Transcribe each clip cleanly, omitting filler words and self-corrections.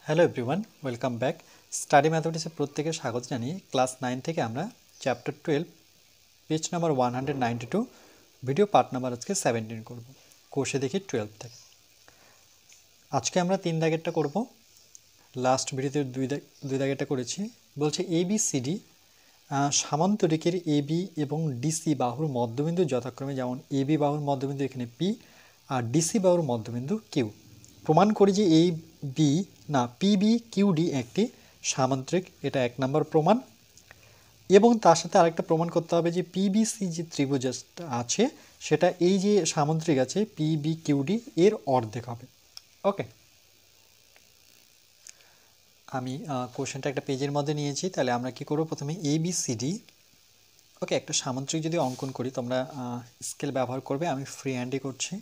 Hello everyone, welcome back. Study ম্যাথমেটিক্সে প্রত্যেকে স্বাগত জানিয়ে ক্লাস 9 থেকে আমরা chapter 12 page number 192 video part number আজকে 17 করব। কোষে দেখি 12 থেকে। আজকে আমরা 3 দাগেরটা করব। লাস্ট ভিডিওতে দুই দাগেরটা করেছি। বলছে ABCD সামান্তরিকের AB এবং DC বাহুর মধ্যবিন্দু যথাক্রমে, যেমন AB বাহুর মধ্যবিন্দু এখানে P আর DC বাহুর মধ্যবিন্দু Q। প্রমাণ করি যে PBQD একটি সামান্তরিক, এটা 1 নম্বর প্রমাণ। এবং তার সাথে আরেকটা প্রমাণ করতে হবে যে PBC যে ত্রিভুজ আছে সেটা এই যে সামান্তরিক আছে PBQD এর অর্ধেক হবে। ওকে, আমি কোশ্চেনটা একটা পেজের মধ্যে নিয়েছি। তাহলে আমরা কি করব, প্রথমে ABCD ওকে একটা সামান্তরিক যদি অঙ্কন করি, তোমরা স্কেল ব্যবহার করবে, আমি ফ্রি হ্যান্ডে করছি।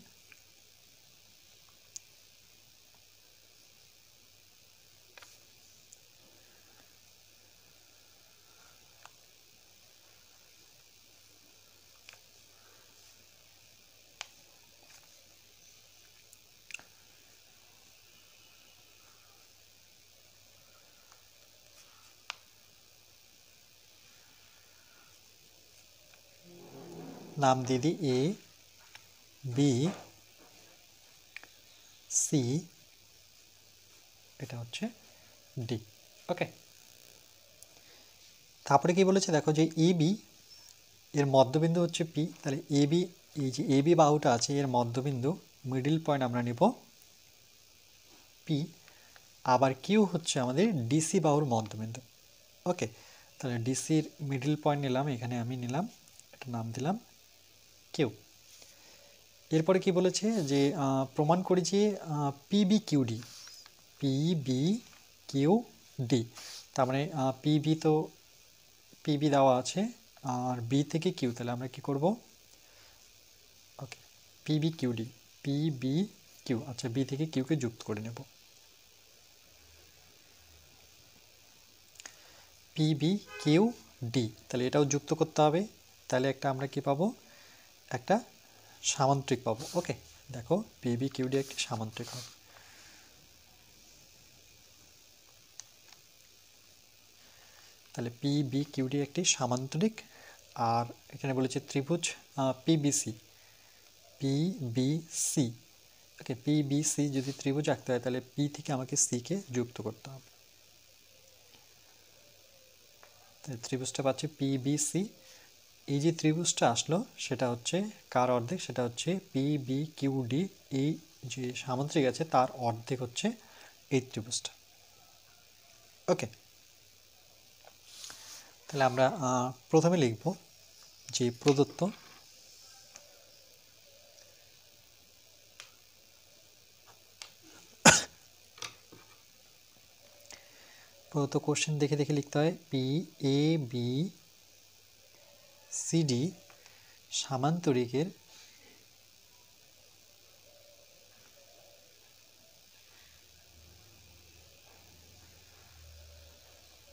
নাম দিয়ে দিই A B C, এটা হচ্ছে D। ওকে, তারপরে কি বলেছে দেখো, যে AB এর মধ্যবিন্দু হচ্ছে P, তাহলে AB, এই যে AB বাহুটা আছে এর মধ্যবিন্দু মিডল পয়েন্ট আমরা নিব P, আবার Q হচ্ছে আমাদের DC বাহুর মধ্যবিন্দু। ওকে, তাহলে ডিসির মিডল পয়েন্ট নিলাম, এখানে আমি নিলাম, এটা নাম দিলাম Q। এরপরে কি বলেছে যে প্রমাণ করি যে PBQD তার মানে পিবি দেওয়া আছে আর বি থেকে কিউ, তাহলে আমরা কি করব, ওকে পিবি কিউ, আচ্ছা বি থেকে কিউকে যুক্ত করে নেব, PBQD, তাহলে এটাও যুক্ত করতে হবে। তাহলে একটা আমরা কি পাবো, একটা সামান্তরিক পাবো। ওকে, দেখো PBQD একটি সামান্তরিক হবে। তাহলে PBQD একটি সামান্তরিক। আর এখানে বলেছে ত্রিভুজ পিবিসি, ওকে পিবিসি যদি ত্রিভুজ আঁকতে হয় তাহলে পি থেকে আমাকে সি কে যুক্ত করতে হবে। তাহলে ত্রিভুজটা পাচ্ছি পিবিসি। এই যে ত্রিভুজটা আসলো সেটা হচ্ছে কার অর্ধেক, সেটা হচ্ছে PBQD, এই যে সামান্তরিক আছে তার অর্ধেক হচ্ছে এই ত্রিভুজটা। ওকে, তাহলে আমরা প্রথমে লিখব যে প্রদত্ত কোশ্চেন দেখে দেখে লিখতে হয়। PABCD সামান্তরিকের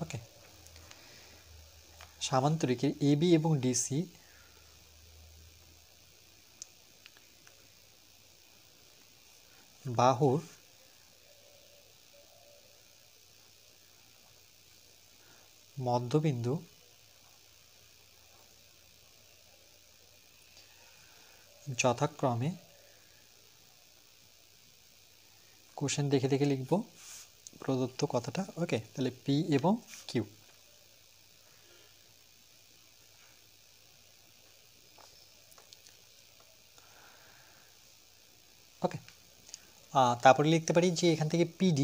ওকে সামান্তরিকের AB এবং DC বাহুর মধ্যবিন্দু যথাক্রমে, কোশ্চেন দেখে দেখে লিখব প্রদত্ত কথাটা। ওকে, তাহলে P এবং Q। ওকে, তারপরে লিখতে পারি যে এখান থেকে PD,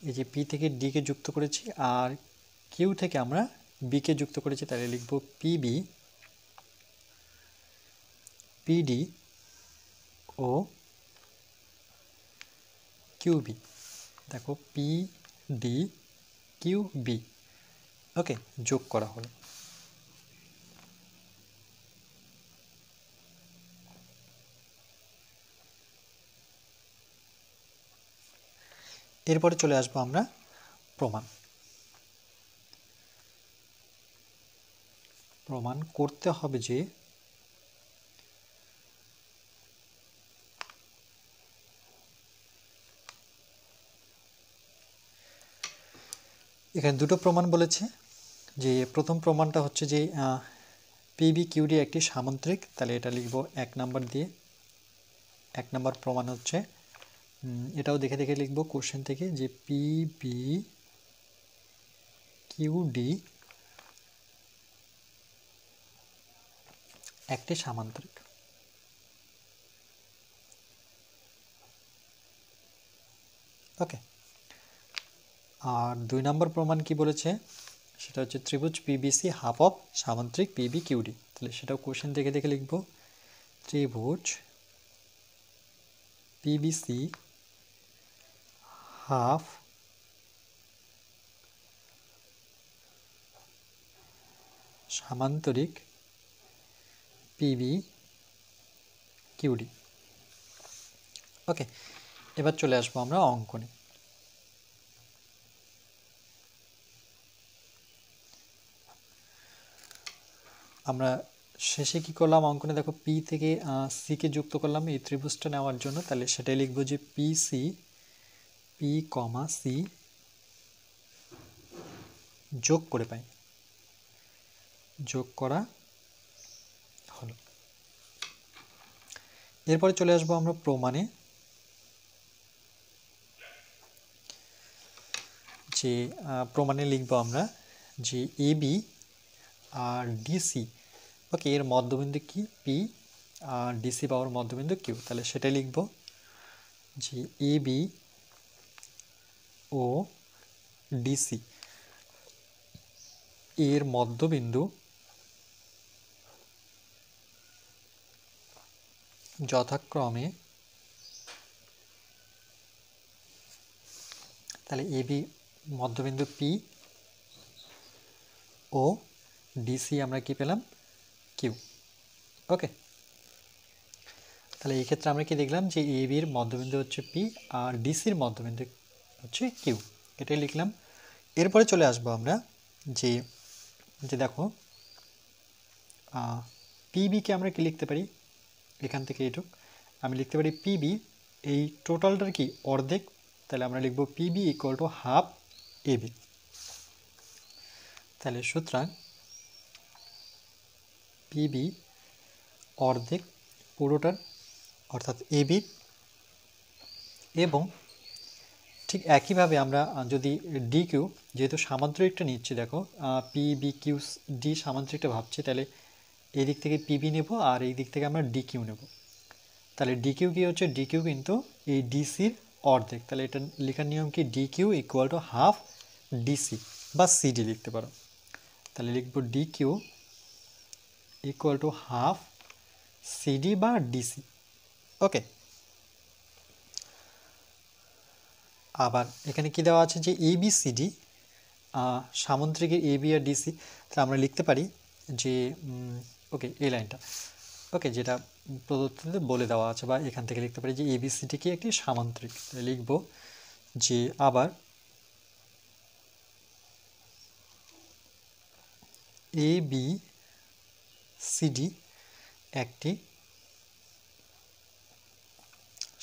এই যে P থেকে D কে যুক্ত করেছি আর Q থেকে আমরা B কে যুক্ত করেছি, তাহলে লিখব PD ও QB। দেখো PDQB, ওকে যোগ করা হলো। এরপরে চলে আসবো আমরা প্রমাণ করতে হবে যে এখানে দুটো প্রমাণ বলেছে। যে প্রথম প্রমাণটা হচ্ছে যে পিবি কিউডি একটি সামান্তরিক, তাহলে এটা লিখব 1 নাম্বার দিয়ে। 1 নাম্বার প্রমাণ হচ্ছে, এটাও দেখে দেখে লিখব কোশ্চেন থেকে, যে পিবি কিউডি একটি সামান্তরিক। ওকে, আর 2 নম্বর প্রমাণ কি বলেছে, সেটা হচ্ছে ত্রিভুজ পিবিসি হাফ অফ সামান্তরিক পিবি কিউডি। তাহলে সেটাও কোশ্চেন দেখে দেখে লিখব, ত্রিভুজ পিবিসি হাফ সামান্তরিক পিবি কিউডি। ওকে, এবার চলে আসবো আমরা অঙ্কনে। আমরা শেষে কি করলাম অঙ্কনে, দেখো পি থেকে সি কে যুক্ত করলাম এই ত্রিভুজটা নেওয়ার জন্য। তাহলে সেটাই লিখবো যে পি সি, পি কমা সি যোগ করে পাই, যোগ করা হলো। এরপরে চলে আসবো আমরা প্রমাণে, যে প্রমাণে লিখবো আমরা যে এবি আর ডিসি, ওকে, এর মধ্যবিন্দু কি পি, আর ডিসি পাওয়ার মধ্যবিন্দু কিউ। তাহলে সেটাই লিখব যে এবি ও ডিসি এর মধ্যবিন্দু যথাক্রমে, তাহলে এবি মধ্যবিন্দু পি ও ডিসি আমরা কি পেলাম, কিউ। ওকে, তাহলে এই ক্ষেত্রে আমরা কি দেখলাম, যে এবির মধ্যবিন্দু হচ্ছে পি আর ডিসির মধ্যবিন্দু হচ্ছে কিউ, এটাই লিখলাম। এরপরে চলে আসবো আমরা যে যে দেখো পিবিকে আমরা কি লিখতে পারি, এখান থেকে এইটুক আমি লিখতে পারি পিবি, এই টোটালটার কি অর্ধেক, তাহলে আমরা লিখব PB equal to half AB. তাহলে সুতরাং পিবি অর্ধেক পুরোটার অর্থাৎ এবি, এবং ঠিক একইভাবে আমরা যদি ডি কিউ, যেহেতু সামান্তরিকটা নিচ্ছি, দেখো পি বি কিউ ডি সামান্তরিকটা ভাবছি, তাহলে এই দিক থেকে পিবি নেব আর এই দিক থেকে আমরা ডি কিউ নেব। তাহলে ডি কিউ কী হচ্ছে, ডি কিউ কিন্তু এই ডিসির অর্ধেক, তাহলে এটা লেখার নিয়ম কি, D Q equal to half DC বা সিডি লিখতে পারো। তাহলে লিখব D Q equal to half CD বা ডিসি। ওকে, আবার এখানে কি দেওয়া আছে, যে এবি সিডি সামান্তরিকের এবি আর ডিসি, তাহলে আমরা লিখতে পারি যে ওকে এই লাইনটা, ওকে, যেটা প্রদত্ততে বলে দেওয়া আছে, বা এখান থেকে লিখতে পারি যে এবিসিডি কি একটি সামান্তরিক। লিখব যে আবার এবিসিডি একটি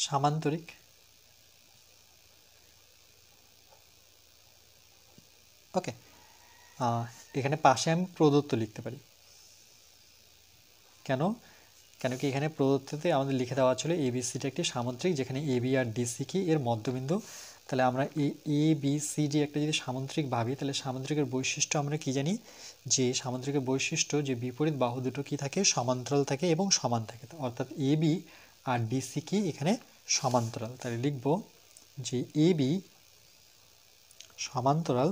সামান্তরিক, ওকে, এখানে পাশে আমি প্রদত্ত লিখতে পারি, কেন কেন কি এখানে প্রদত্ততে আমাদের লিখে দেওয়া ছিল এবিসিডি একটি সামান্তরিক, যেখানে এবি আর ডিসি কি এর মধ্যবিন্দু। তাহলে আমরা এ বি সি ডি একটা যদি সামান্তরিক ভাবি, তাহলে সামান্তরিকের বৈশিষ্ট্য আমরা কি জানি, যে সামান্তরিকের বৈশিষ্ট্য যে বিপরীত বাহু দুটো কি থাকে, সমান্তরাল থাকে এবং সমান থাকে, অর্থাৎ এবি আর ডিসি কি এখানে সমান্তরাল। তাহলে লিখব যে এবি সমান্তরাল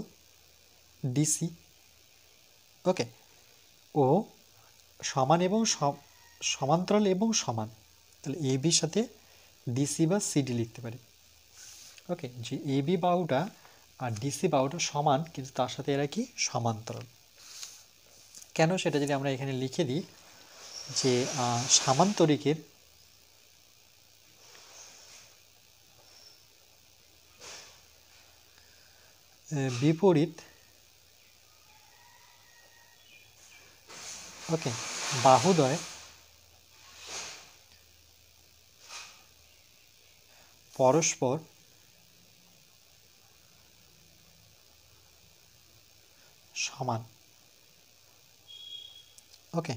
ডিসি, ওকে, ও সমান এবং সমান্তরাল এবং সমান, তাহলে এবির সাথে ডিসি বা সিডি লিখতে পারি। ওকে, যে এবি বাহুটা আর ডিসি বাহুটা সমান, কিন্তু তার সাথে এরা কি সমান্তরাল। কেন সেটা যদি আমরা এখানে লিখে দিই, যে সামান্তরিকের বিপরীত, ওকে, বাহুদ্বয় পরস্পর সমান, ওকে,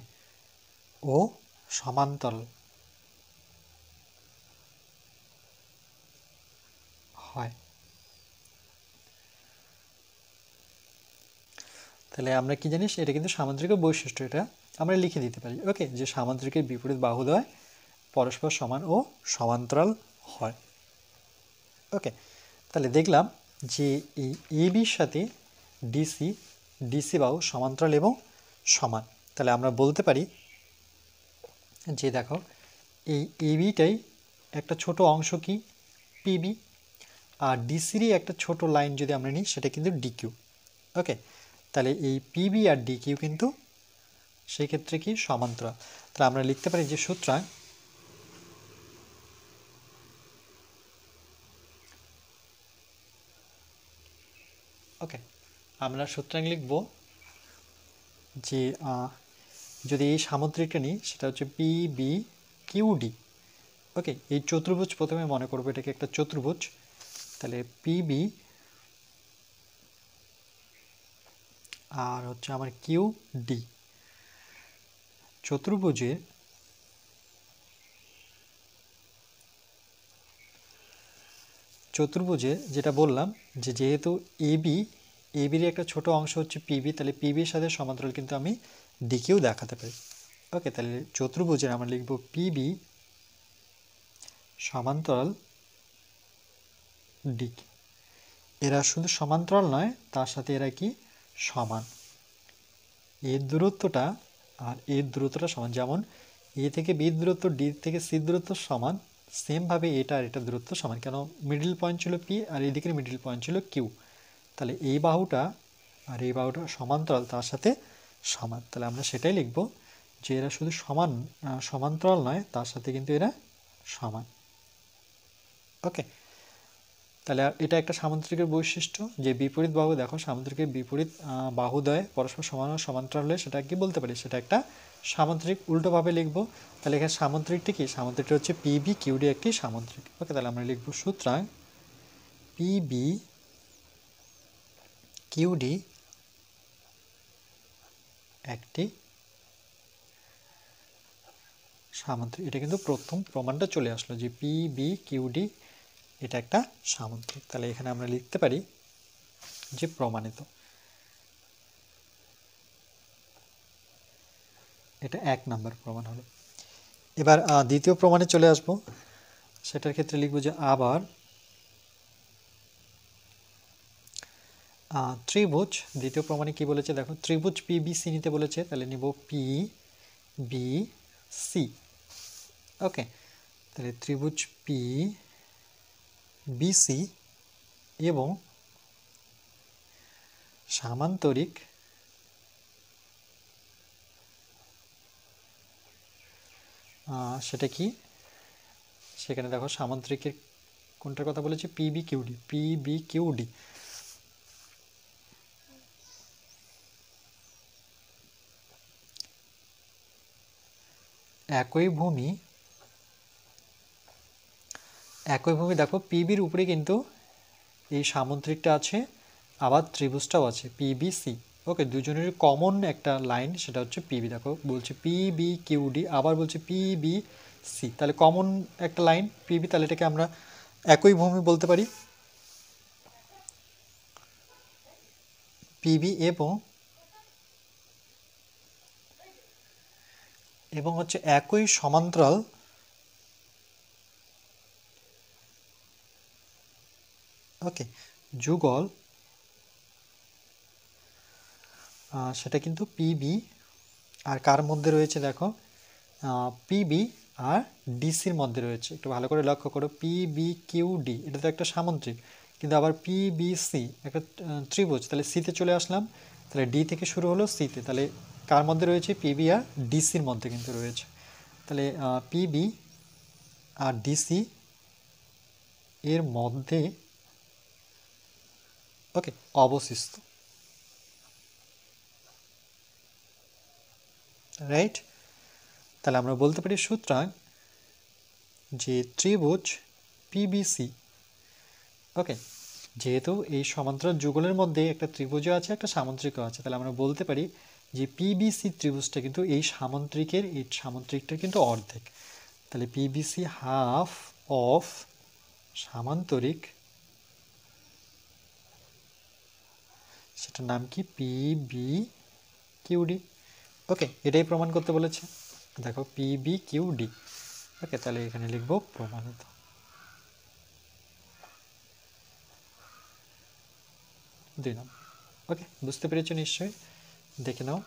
ও সমান্তরাল হয়। তাহলে আমরা কি জানি, এটা কিন্তু সামান্তরিকের বৈশিষ্ট্য, এটা আমরা লিখে দিতে পারি, ওকে, যে সামান্তরিকের বিপরীত বাহুদ্বয় পরস্পর সমান ও সমান্তরাল হয়। ওকে, তাহলে দেখলাম যে এই এবির সাথে ডিসি বাহু সমান্তরাল এবং সমান। তাহলে আমরা বলতে পারি যে দেখো এই এবিটাই একটা ছোট অংশ কি পিবি, আর ডিসিরই একটা ছোট লাইন যদি আমরা নিই সেটা কিন্তু ডিকিউ। ওকে, তাহলে এই পিবি আর ডিকিউ কিন্তু সেই ক্ষেত্রে কি সমান্তরাল। তাহলে আমরা লিখতে পারি যে সুতরাং ওকে, আমরা সুতরাং লিখব যে যদি এই সামুদ্রিকটা নিই সেটা হচ্ছে পিবি কিউডি। ওকে, এই চতুর্ভুজ প্রথমে মনে করবো এটাকে একটা চতুর্ভুজ। তাহলে পিবি আর হচ্ছে আমার কিউ ডি, চতুর্ভুজের যেটা বললাম যে যেহেতু এবির একটা ছোট অংশ হচ্ছে পিবি, তাহলে পিবির সাথে সমান্তরাল কিন্তু আমি ডিকেও দেখাতে পারি। ওকে, তাহলে চতুর্ভুজের আমরা লিখব পিবি সমান্তরাল ডিকে। এরা শুধু সমান্তরাল নয়, তার সাথে এরা কি সমান, এর দূরত্বটা আর এর দূরত্বটা সমান। যেমন এ থেকে বি দূরত্ব ডি থেকে সি দূরত্ব সমান, সেমভাবে এটা আর এটা দূরত্ব সমান। কেন, মিডল পয়েন্ট ছিল পি আর এই দিকের মিডল পয়েন্ট ছিল কিউ। তাহলে এই বাহুটা আর এই বাহুটা সমান্তরাল, তার সাথে সমান। তাহলে আমরা সেটাই লিখব যে এরা শুধু সমান্তরাল নয়, তার সাথে কিন্তু এরা সমান। ওকে, তাহলে এটা একটা সামুদ্রিকের বৈশিষ্ট্য যে বিপরীত বাহু, দেখো সামুদ্রিকের বিপরীত বাহুদ্বয় পরস্পর সমান ও সমান্তরাল হলে সেটা কি বলতে পারি, সেটা একটা সামুদ্রিক। উল্টোভাবে লিখব, তাহলে এখানে সামুদ্রিকটি কি, সামুদ্রিকটা হচ্ছে পিবি কিউডি একটি সামুদ্রিক। ওকে, তাহলে আমরা লিখব সুতরাং পিবি কিউডি একটি সামুদ্রিক। এটা কিন্তু প্রথম প্রমাণটা চলে আসলো যে পিবি কিউডি এটা একটা সামুদ্রিক। তাহলে এখানে আমরা লিখতে পারি যে প্রমাণিত। এটা 1 নম্বর প্রমাণ হলো। এবার দ্বিতীয় প্রমাণে চলে আসব, সেটার ক্ষেত্রে লিখব যে আবার ত্রিভুজ। দ্বিতীয় প্রমাণে কি বলেছে দেখো, ত্রিভুজ পিবিসি নিতে বলেছে, তাহলে নিব পি বি সি। ওকে, তাহলে ত্রিভুজ পি বিসি এবং সামান্তরিক সেটা কি, সেখানে দেখো সামান্তরিকের কোনটার কথা বলেছে, পিবি কিউডি। একই ভূমি দেখো পিবির উপরে কিন্তু এই সামুদ্রিকটা আছে, আবার ত্রিভুজটাও আছে পিবিসি। ওকে, দুজনের কমন একটা লাইন, সেটা হচ্ছে পিবি। দেখো বলছে পিবি কিউডি, আবার বলছে পিবিসি, তাহলে কমন একটা লাইন পিবি, তাহলে এটাকে আমরা একই ভূমি বলতে পারি। পিবি এবং হচ্ছে একই সমান্তরাল ওকে যুগল, সেটা কিন্তু পিবি আর কার মধ্যে রয়েছে দেখো, পিবি আর ডিসির মধ্যে রয়েছে। একটু ভালো করে লক্ষ্য করো, পিবি কিউডি এটা তো একটা সামুদ্রিক, কিন্তু আবার পিবিসি একটা ত্রিভুজ। তাহলে সিতে চলে আসলাম, তাহলে ডি থেকে শুরু হলো সিতে, তাহলে কার মধ্যে রয়েছে, পিবি আর ডিসির মধ্যে কিন্তু রয়েছে। তাহলে পিবি আর ডিসি এর মধ্যে ওকে অবশিষ্ট, রাইট। তাহলে আমরা বলতে পারি সুতরাং যে ত্রিভুজ পিবিসি ওকে যেহেতু এই সমান্তরাল যুগলের মধ্যে একটা ত্রিভুজও আছে, একটা সামান্তরিকও আছে, তাহলে আমরা বলতে পারি যে পিবিসি ত্রিভুজটা কিন্তু এই সামান্তরিকটার কিন্তু অর্ধেক। তাহলে পিবিসি হাফ অফ সামান্তরিক, সেটার নাম কি পিবি কিউডি। ওকে, এটাই প্রমাণ করতে বলেছে। দেখো পিবি কিউডি। ওকে, তাহলে এখানে লিখবো প্রমাণিত। দুই নম্বর। ওকে, বুঝতে পেরেছো নিশ্চয়ই, দেখে নাও।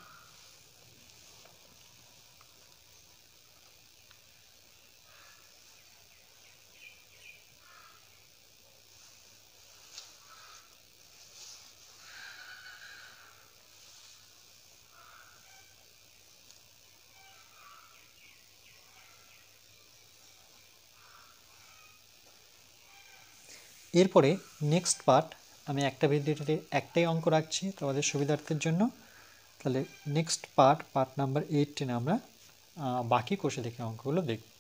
এরপরে নেক্সট পার্ট, আমি একটা ভিডিওতে একটাই অঙ্ক রাখছি তোমাদের সুবিধার্থের জন্য। তাহলে নেক্সট পার্ট নাম্বার 18 আমরা বাকি কোষে দেখে অঙ্কগুলো দেখব।